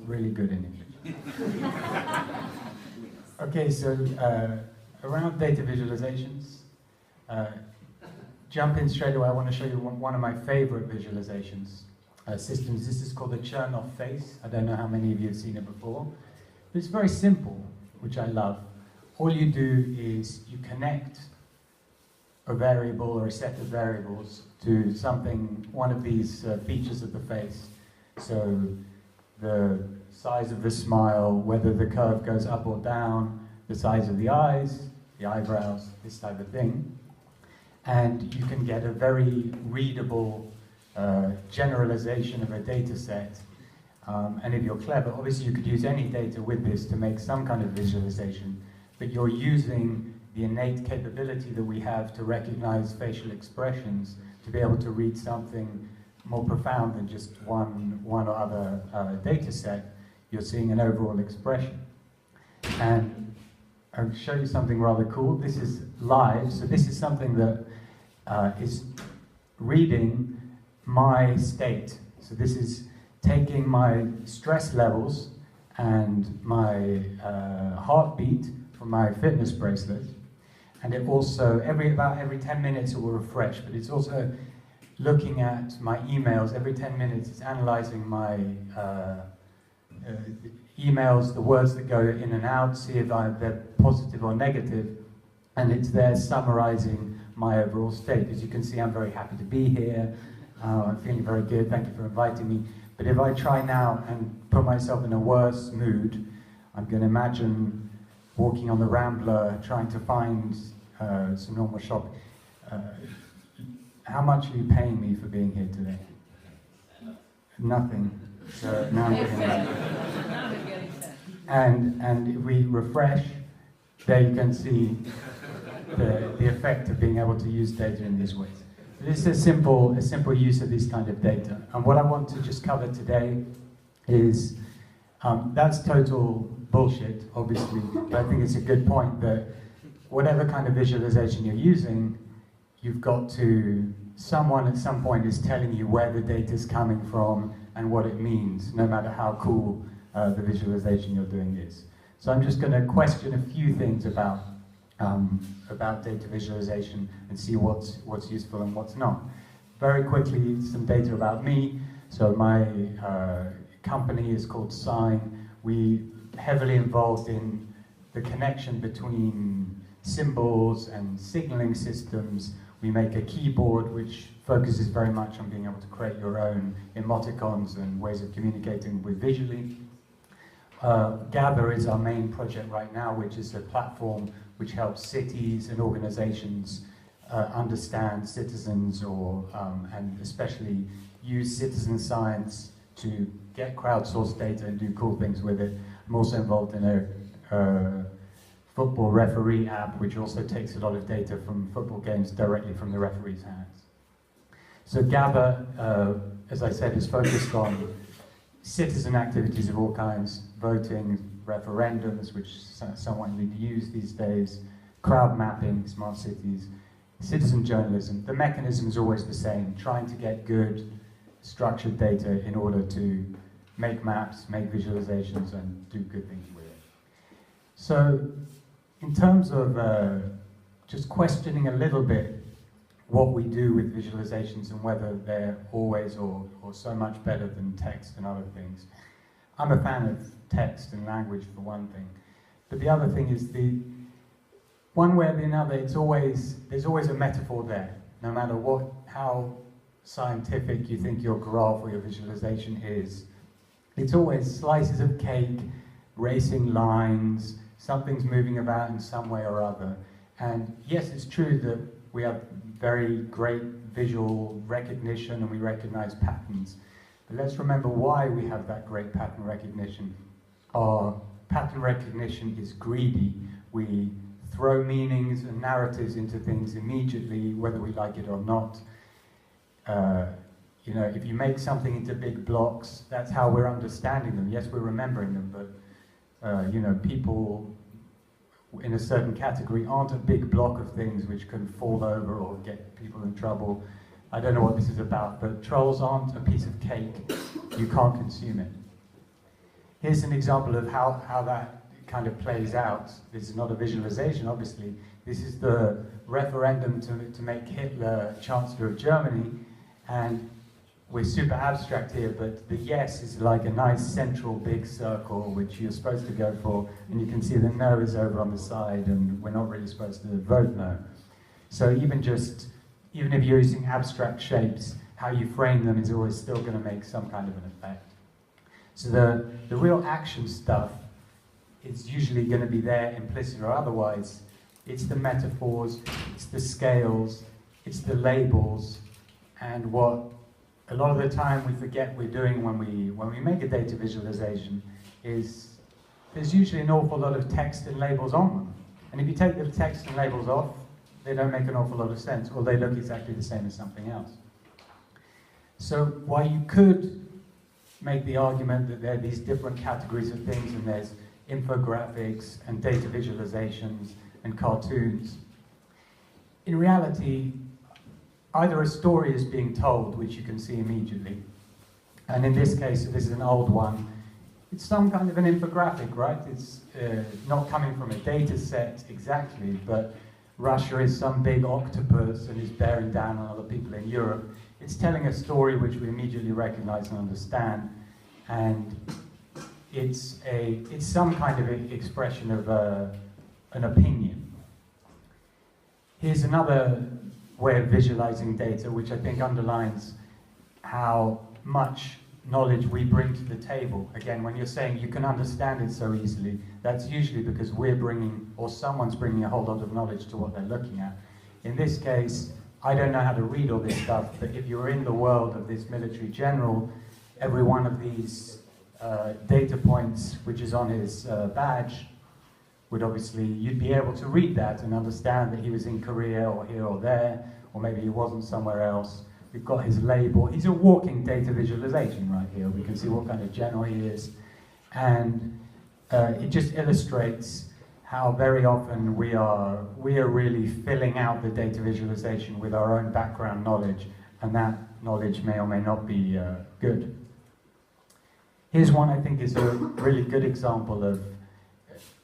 really good in English. Okay, so around data visualizations, jump in straight away. I want to show you one of my favorite visualizations systems. This is called the Chernoff face. I don't know how many of you have seen it before, but it's very simple, which I love. All you do is you connect a variable or a set of variables to something, one of these features of the face. So the size of the smile, whether the curve goes up or down, the size of the eyes, the eyebrows, this type of thing. And you can get a very readable generalization of a data set. And if you're clever, obviously you could use any data with this to make some kind of visualization, but you're using the innate capability that we have to recognize facial expressions to be able to read something more profound than just one or other data set. You're seeing an overall expression. And I'll show you something rather cool. This is live, so this is something that is reading my state. So this is taking my stress levels and my heartbeat from my fitness bracelet, and it also, about every 10 minutes it will refresh, but it's also looking at my emails. Every 10 minutes it's analyzing my emails, the words that go in and out, see if they're positive or negative, and it's there summarizing my overall state. As you can see, I'm very happy to be here. I'm feeling very good, thank you for inviting me. But if I try now and put myself in a worse mood, I'm going to imagine walking on the Rambler, trying to find some normal shopping. How much are you paying me for being here today? Nothing. So now I'm getting that. And if we refresh, there you can see the effect of being able to use data in these ways. This is a simple use of this kind of data. And what I want to just cover today is, that's total bullshit, obviously, but I think it's a good point that whatever kind of visualization you're using, you've got to, someone at some point is telling you where the data is coming from and what it means, no matter how cool the visualization you're doing is. So I'm just going to question a few things about data visualization and see what's useful and what's not. Very quickly, some data about me. So my company is called Sign. We're heavily involved in the connection between symbols and signaling systems. We make a keyboard which focuses very much on being able to create your own emoticons and ways of communicating with visually. Gather is our main project right now, which is a platform which helps cities and organizations understand citizens and especially use citizen science to get crowdsourced data and do cool things with it. I'm also involved in a football referee app, which also takes a lot of data from football games directly from the referee's hands. So Gather, as I said, is focused on citizen activities of all kinds, voting, referendums, which somewhat need to use these days, crowd mapping, smart cities, citizen journalism. The mechanism is always the same, trying to get good, structured data in order to make maps, make visualizations, and do good things with it. So, in terms of just questioning a little bit what we do with visualizations and whether they're always or so much better than text and other things. I'm a fan of text and language for one thing, but the other thing is one way or the other, there's always a metaphor there, no matter how scientific you think your graph or your visualization is. It's always slices of cake, racing lines, something's moving about in some way or other. And yes, it's true that we have very great visual recognition and we recognize patterns. But let's remember why we have that great pattern recognition. Our pattern recognition is greedy. We throw meanings and narratives into things immediately, whether we like it or not. You know, if you make something into big blocks, that's how we're understanding them. Yes, we're remembering them, but you know, people in a certain category aren't a big block of things which can fall over or get people in trouble. I don't know what this is about, but trolls aren't a piece of cake. You can't consume it. Here's an example of how that kind of plays out. This is not a visualization, obviously. This is the referendum to make Hitler Chancellor of Germany, and we're super abstract here, but the yes is like a nice central big circle which you're supposed to go for, and you can see the no is over on the side, and we're not really supposed to vote no. So even if you're using abstract shapes, how you frame them is always still going to make some kind of an effect. So the real action stuff is usually going to be there, implicit or otherwise. It's the metaphors, it's the scales, it's the labels, and what a lot of the time we forget we're doing when we make a data visualization is there's usually an awful lot of text and labels on them. And if you take the text and labels off, they don't make an awful lot of sense, or they look exactly the same as something else. So while you could make the argument that there are these different categories of things, and there's infographics and data visualizations and cartoons, in reality, either a story is being told, which you can see immediately, and in this case, this is an old one, it's some kind of an infographic, right? It's not coming from a data set exactly, but Russia is some big octopus and is bearing down on other people in Europe. It's telling a story which we immediately recognize and understand, and it's some kind of expression of an opinion. Here's another way of visualizing data, which I think underlines how much knowledge we bring to the table. Again, when you're saying you can understand it so easily, that's usually because we're bringing, or someone's bringing a whole lot of knowledge to what they're looking at. In this case, I don't know how to read all this stuff, but if you're in the world of this military general, every one of these data points, which is on his badge, would obviously, you'd be able to read that and understand that he was in Korea or here or there, or maybe he wasn't somewhere else. We've got his label. He's a walking data visualization right here. We can see what kind of general he is. And it just illustrates how very often we are really filling out the data visualization with our own background knowledge, and that knowledge may or may not be good. Here's one I think is a really good example of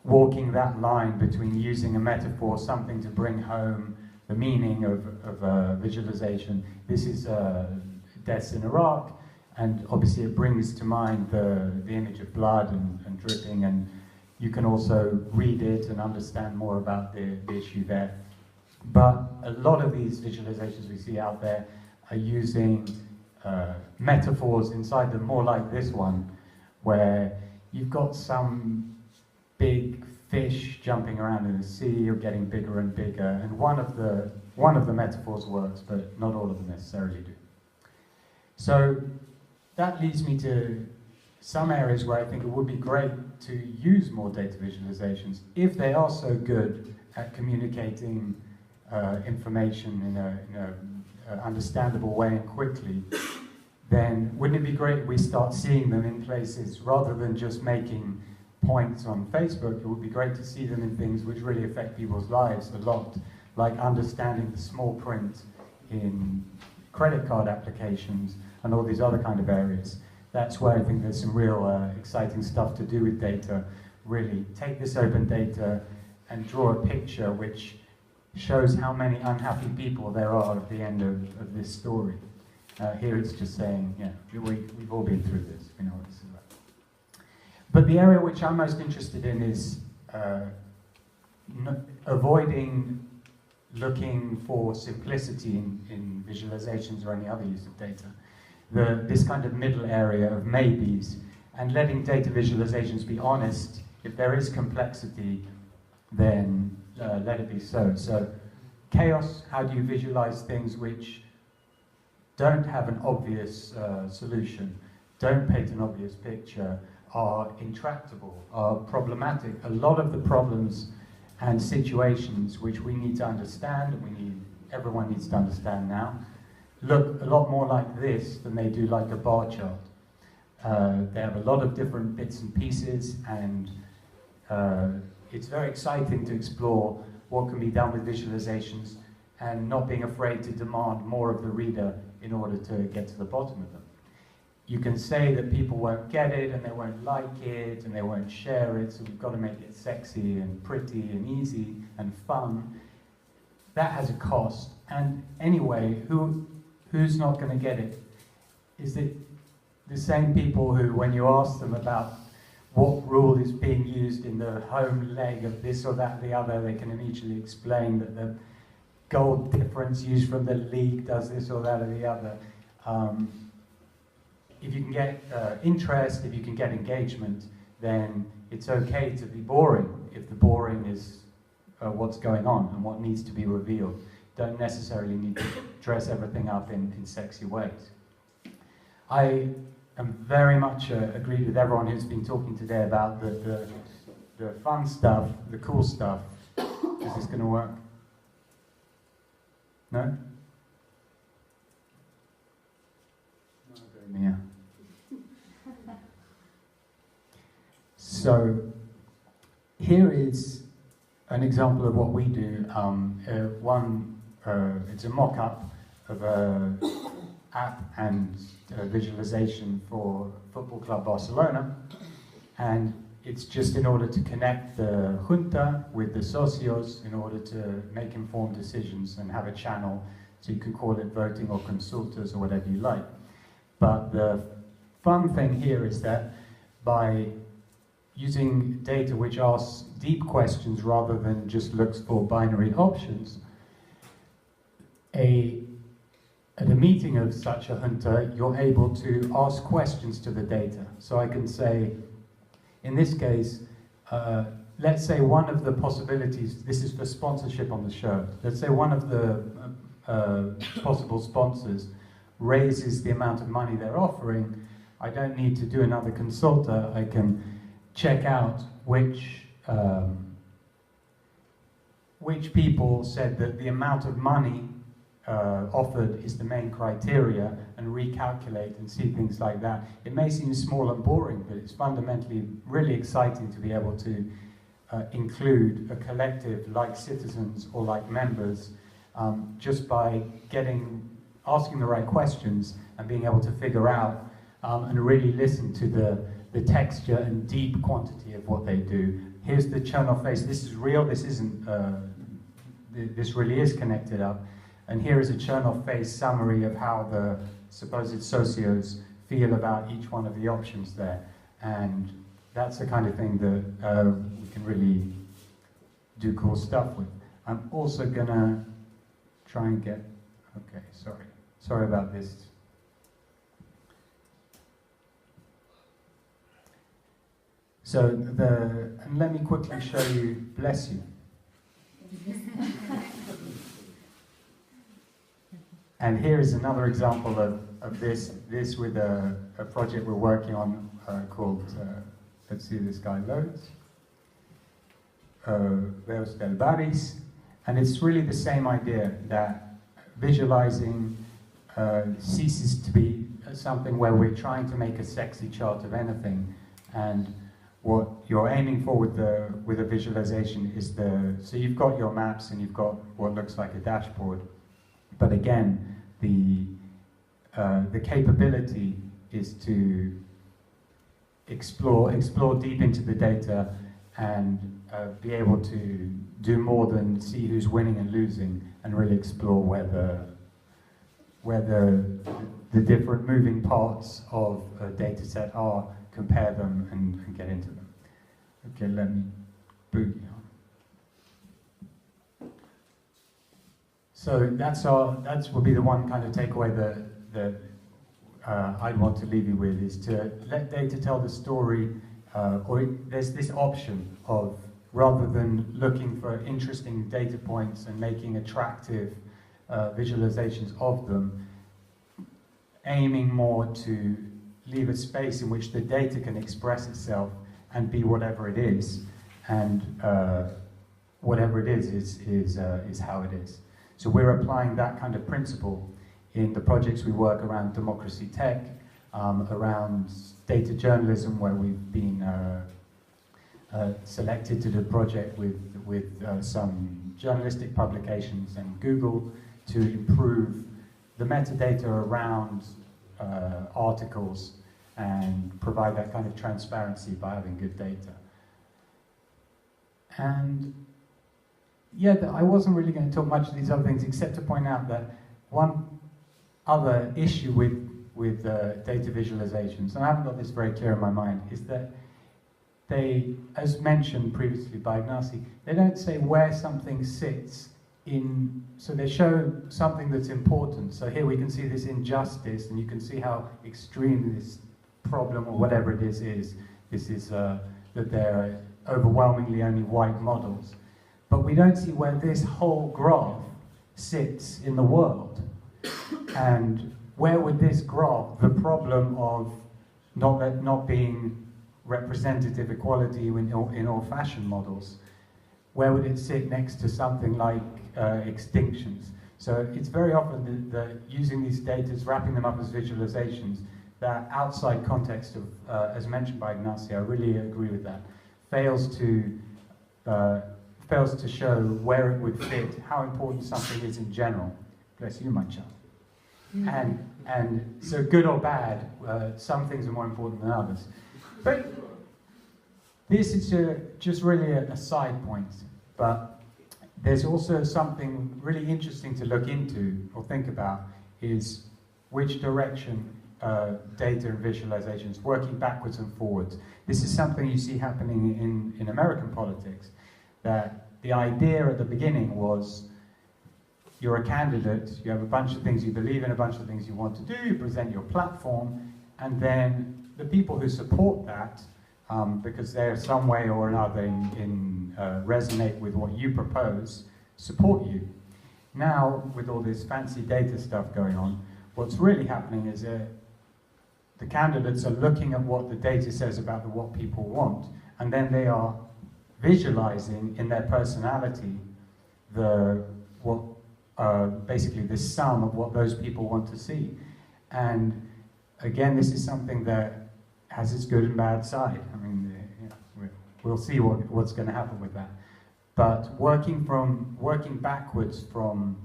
walking that line between using a metaphor, something to bring home the meaning of a visualization. This is deaths in Iraq, and obviously it brings to mind the image of blood and dripping, and you can also read it and understand more about the issue there. But a lot of these visualizations we see out there are using metaphors inside them, more like this one, where you've got some big fish jumping around in the sea or getting bigger and bigger, and one of the metaphors works, but not all of them necessarily do. So that leads me to some areas where I think it would be great to use more data visualizations if they are so good at communicating information in a understandable way and quickly. Then wouldn't it be great if we start seeing them in places rather than just making points on Facebook? It would be great to see them in things which really affect people's lives a lot, like understanding the small print in credit card applications and all these other kind of areas. That's where I think there's some real exciting stuff to do with data. Really take this open data and draw a picture which shows how many unhappy people there are at the end of this story. Here it's just saying, yeah, we've all been through this, we know what this is about. But the area which I'm most interested in is avoiding looking for simplicity in visualizations or any other use of data. This kind of middle area of maybes, and letting data visualizations be honest. If there is complexity, then let it be so. So chaos, how do you visualize things which don't have an obvious solution, don't paint an obvious picture, are intractable, are problematic. A lot of the problems and situations which we need to understand, and everyone needs to understand now, look a lot more like this than they do like a bar chart. They have a lot of different bits and pieces, and it's very exciting to explore what can be done with visualizations and not being afraid to demand more of the reader in order to get to the bottom of them. you can say that people won't get it and they won't like it and they won't share it, so we've got to make it sexy and pretty and easy and fun. That has a cost. And anyway, who's not going to get it? Is it the same people who, when you ask them about what rule is being used in the home leg of this or that or the other, they can immediately explain that the goal difference used from the league does this or that or the other. If you can get interest, if you can get engagement, then it's okay to be boring if the boring is what's going on and what needs to be revealed. Don't necessarily need to dress everything up in sexy ways. I am very much agreed with everyone who's been talking today about the fun stuff, the cool stuff. Is this going to work? No? Yeah. So here is an example of what we do. It's a mock-up of an app and visualization for Football Club Barcelona, and it's just in order to connect the junta with the socios in order to make informed decisions and have a channel, so you can call it voting or consultas or whatever you like. But the fun thing here is that by using data which asks deep questions rather than just looks for binary options, at a meeting of such a junta, you're able to ask questions to the data. So I can say, in this case, let's say one of the possibilities, this is for sponsorship on the shirt, let's say one of the possible sponsors raises the amount of money they're offering. I don't need to do another consulta. I can check out which people said that the amount of money offered is the main criteria, and recalculate and see things like that. It may seem small and boring, but it's fundamentally really exciting to be able to include a collective like citizens or like members just by asking the right questions and being able to figure out and really listen to the texture and deep quantity of what they do. Here's the Chernoff face. This is real. This isn't. This really is connected up. And here is a Chernoff face summary of how the supposed socios feel about each one of the options there. And that's the kind of thing that we can really do cool stuff with. I'm also gonna try and get. Okay, sorry about this. So and let me quickly show you, bless you. And here is another example of this with a project we're working on called, let's see, this guy loads, Veos del Baris, and it's really the same idea that visualizing ceases to be something where we're trying to make a sexy chart of anything, and what you're aiming for with a visualization is so you've got your maps and you've got what looks like a dashboard, but again, the capability is to explore deep into the data and be able to do more than see who's winning and losing, and really explore where the different moving parts of a data set are, compare them and get into them. Okay, let me boogie on. So that would be the one kind of takeaway that I'd want to leave you with, is to let data tell the story, there's this option of, rather than looking for interesting data points and making attractive visualizations of them, aiming more to leave a space in which the data can express itself and be whatever it is, and whatever it is how it is. So we're applying that kind of principle in the projects we work around democracy tech, around data journalism, where we've been selected to do a project with some journalistic publications and Google to improve the metadata around articles and provide that kind of transparency by having good data. And yeah, I wasn't really going to talk much of these other things except to point out that one other issue with data visualizations, and I haven't got this very clear in my mind, is that they, as mentioned previously by Ignacy, they don't say where something sits in, so they show something that's important. So here we can see this injustice, and you can see how extreme this problem or whatever it is. This is that they're overwhelmingly only white models. But we don't see where this whole graph sits in the world. And where would this graph, the problem of not being representative equality in all fashion models, where would it sit next to something like extinctions? So it's very often that using these data, wrapping them up as visualizations, that outside context of, as mentioned by Ignacy, I really agree with that, fails to show where it would fit, how important something is in general. Bless you, my child. And so good or bad, some things are more important than others. But this is just really a side point. But there's also something really interesting to look into or think about, is which direction data and visualizations, working backwards and forwards. This is something you see happening in American politics, that the idea at the beginning was you're a candidate, you have a bunch of things you believe in, a bunch of things you want to do, you present your platform, and then the people who support that, because they're some way or another resonate with what you propose, support you. Now, with all this fancy data stuff going on, what's really happening is the candidates are looking at what the data says about what people want, and then they are visualizing in their personality basically the sum of what those people want to see. And again, this is something that has its good and bad side. I mean, we'll see what's going to happen with that. But working backwards from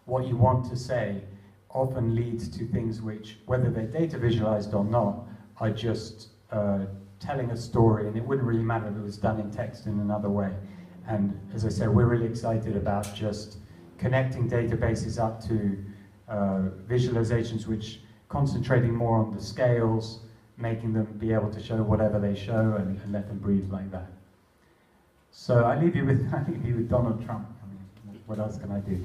what you want to say often leads to things which, whether they're data visualized or not, are just telling a story, and it wouldn't really matter if it was done in text in another way. And as I said, we're really excited about just connecting databases up to visualizations which concentrating more on the scales, making them be able to show whatever they show and let them breathe like that. So I leave you with Donald Trump. I mean, what else can I do?